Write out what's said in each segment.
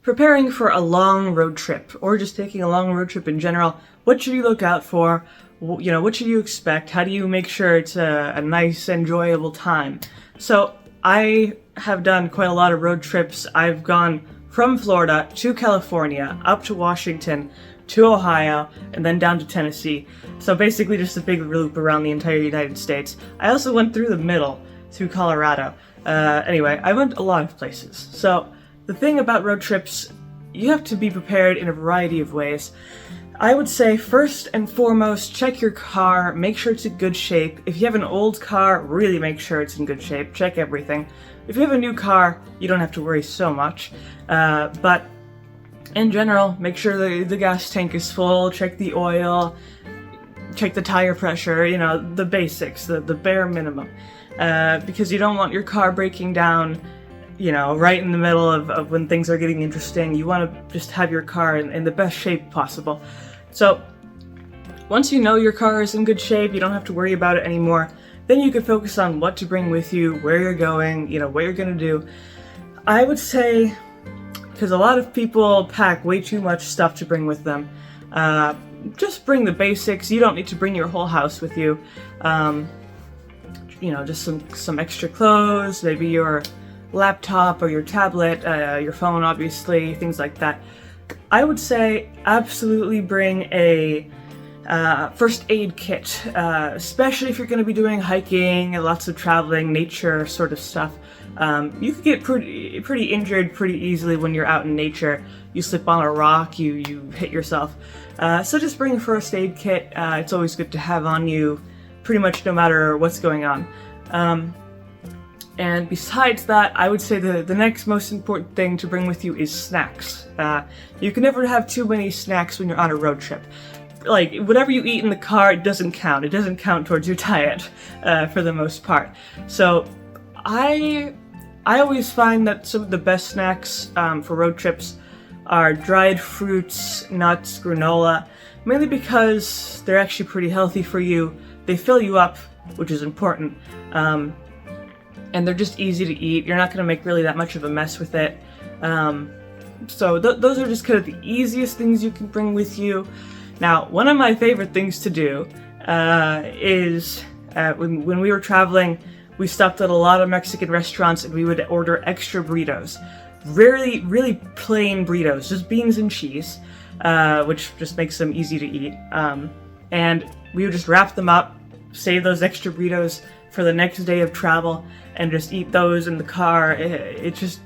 preparing for a long road trip, or just taking a long road trip in general, what should you look out for? What should you expect? How do you make sure it's a nice, enjoyable time? So I have done quite a lot of road trips. I've gone from Florida to California, up to Washington, to Ohio, and then down to Tennessee. So basically just a big loop around the entire United States. I also went through the middle, through Colorado. Anyway, I went a lot of places. So the thing about road trips, you have to be prepared in a variety of ways. I would say first and foremost, check your car, make sure it's in good shape. If you have an old car, really make sure it's in good shape, check everything. If you have a new car, you don't have to worry so much. But in general, make sure the gas tank is full, check the oil, check the tire pressure, the basics, the bare minimum. Because you don't want your car breaking down, right in the middle of when things are getting interesting. You want to just have your car in the best shape possible. So once you know your car is in good shape, you don't have to worry about it anymore. Then you can focus on what to bring with you, where you're going, what you're going to do. I would say, because a lot of people pack way too much stuff to bring with them, just bring the basics. You don't need to bring your whole house with you. Just some extra clothes, maybe your laptop or your tablet, your phone obviously, things like that. I would say absolutely bring a first aid kit, especially if you're going to be doing hiking and lots of traveling, nature sort of stuff. You could get pretty injured pretty easily when you're out in nature. You slip on a rock, you hit yourself. So just bring a first aid kit. It's always good to have on you pretty much no matter what's going on. And besides that, I would say the next most important thing to bring with you is snacks. You can never have too many snacks when you're on a road trip. Like, whatever you eat in the car, it doesn't count. It doesn't count towards your diet, for the most part. So, I always find that some of the best snacks for road trips are dried fruits, nuts, granola, mainly because they're actually pretty healthy for you. They fill you up, which is important. And they're just easy to eat. You're not going to make really that much of a mess with it. So those are just kind of the easiest things you can bring with you. Now, one of my favorite things to do is when we were traveling, we stopped at a lot of Mexican restaurants and we would order extra burritos. Really, really plain burritos, just beans and cheese, which just makes them easy to eat. And we would just wrap them up, save those extra burritos for the next day of travel, and just eat those in the car. It's just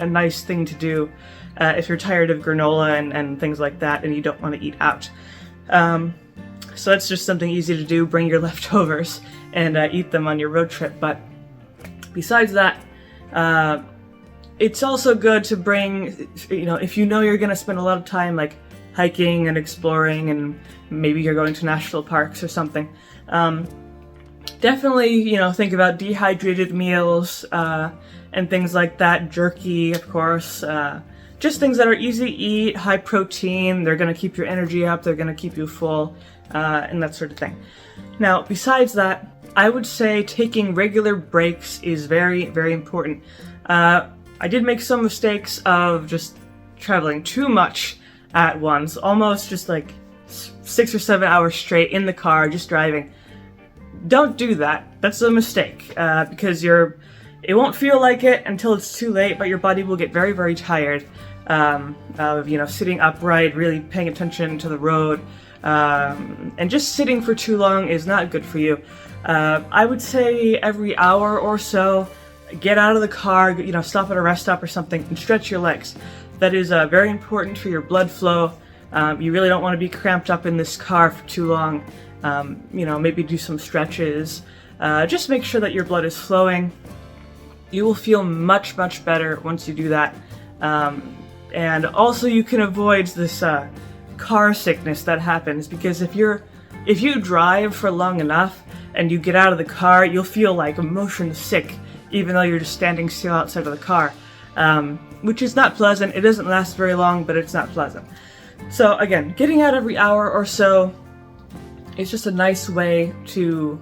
a nice thing to do if you're tired of granola and things like that and you don't want to eat out. So that's just something easy to do. Bring your leftovers and eat them on your road trip. But besides that, it's also good to bring, if you're going to spend a lot of time like hiking and exploring, and maybe you're going to national parks or something, definitely, think about dehydrated meals and things like that. Jerky, of course. Just things that are easy to eat, high protein. They're going to keep your energy up. They're going to keep you full, and that sort of thing. Now, besides that, I would say taking regular breaks is very, very important. I did make some mistakes of just traveling too much at once, almost just like 6 or 7 hours straight in the car, just driving. Don't do that. That's a mistake, because it won't feel like it until it's too late, but your body will get very, very tired of, sitting upright, really paying attention to the road, and just sitting for too long is not good for you. I would say every hour or so, get out of the car, stop at a rest stop or something, and stretch your legs. That is very important for your blood flow. You really don't want to be cramped up in this car for too long. Maybe do some stretches. Just make sure that your blood is flowing. You will feel much, much better once you do that. And also you can avoid this car sickness that happens, because if you drive for long enough and you get out of the car, you'll feel like motion sick, even though you're just standing still outside of the car, which is not pleasant. It doesn't last very long, but it's not pleasant. So again, getting out every hour or so is just a nice way to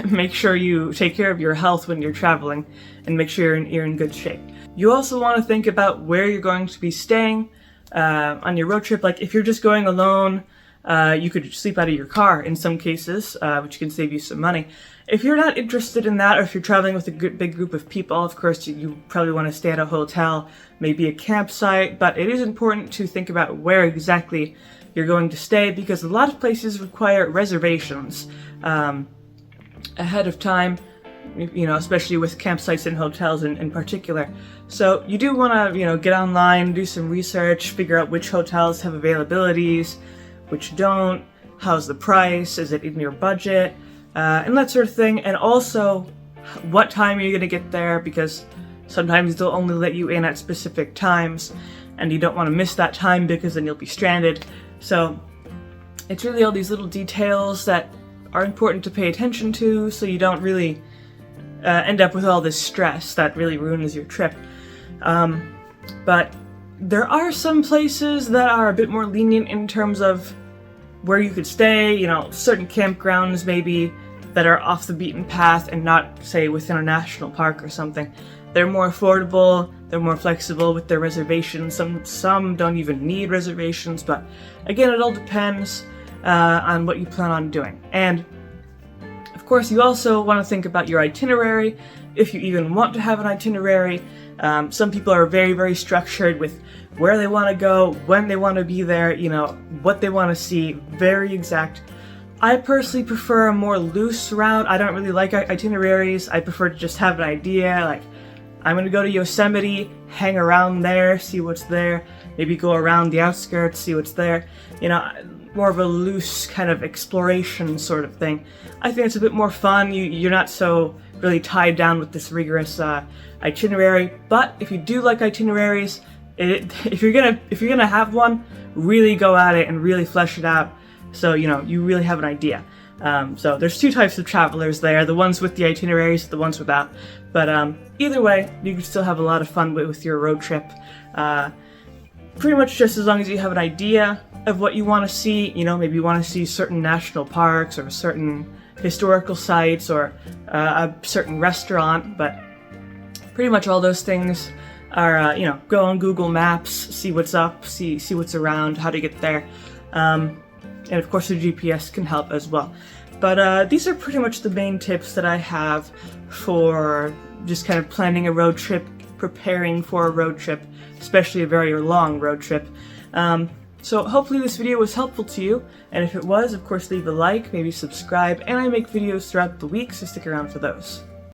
make sure you take care of your health when you're traveling and make sure you're in good shape. You also want to think about where you're going to be staying on your road trip. Like if you're just going alone, you could sleep out of your car in some cases, which can save you some money. If you're not interested in that, or if you're traveling with a big group of people, of course you probably want to stay at a hotel, maybe a campsite, but it is important to think about where exactly you're going to stay, because a lot of places require reservations ahead of time, you know, especially with campsites and hotels in particular. So you do want to, get online, do some research, figure out which hotels have availabilities, which don't, how's the price, is it in your budget, and that sort of thing. And also, what time are you going to get there, because sometimes they'll only let you in at specific times, and you don't want to miss that time because then you'll be stranded. So it's really all these little details that are important to pay attention to, so you don't really end up with all this stress that really ruins your trip. But there are some places that are a bit more lenient in terms of where you could stay, certain campgrounds maybe that are off the beaten path and not, say, within a national park or something. They're more affordable, they're more flexible with their reservations. Some don't even need reservations, but again, it all depends on what you plan on doing. And of course, you also want to think about your itinerary, if you even want to have an itinerary. Some people are very, very structured with where they want to go, when they want to be there, what they want to see, very exact. I personally prefer a more loose route. I don't really like itineraries. I prefer to just have an idea, like, I'm going to go to Yosemite, hang around there, see what's there, maybe go around the outskirts, see what's there, more of a loose kind of exploration sort of thing. I think it's a bit more fun. You're not so really tied down with this rigorous itinerary. But if you do like itineraries, if you're gonna have one, really go at it and really flesh it out, so you really have an idea. So there's two types of travelers there: the ones with the itineraries, the ones without. But either way, you can still have a lot of fun with your road trip. Pretty much just as long as you have an idea of what you want to see. Maybe you want to see certain national parks or certain historical sites or a certain restaurant, but pretty much all those things are, go on Google Maps, see what's up, see what's around, how to get there. And of course the GPS can help as well. But these are pretty much the main tips that I have for just kind of planning a road trip, preparing for a road trip, especially a very long road trip. So hopefully this video was helpful to you, and if it was, of course leave a like, maybe subscribe, and I make videos throughout the week, so stick around for those.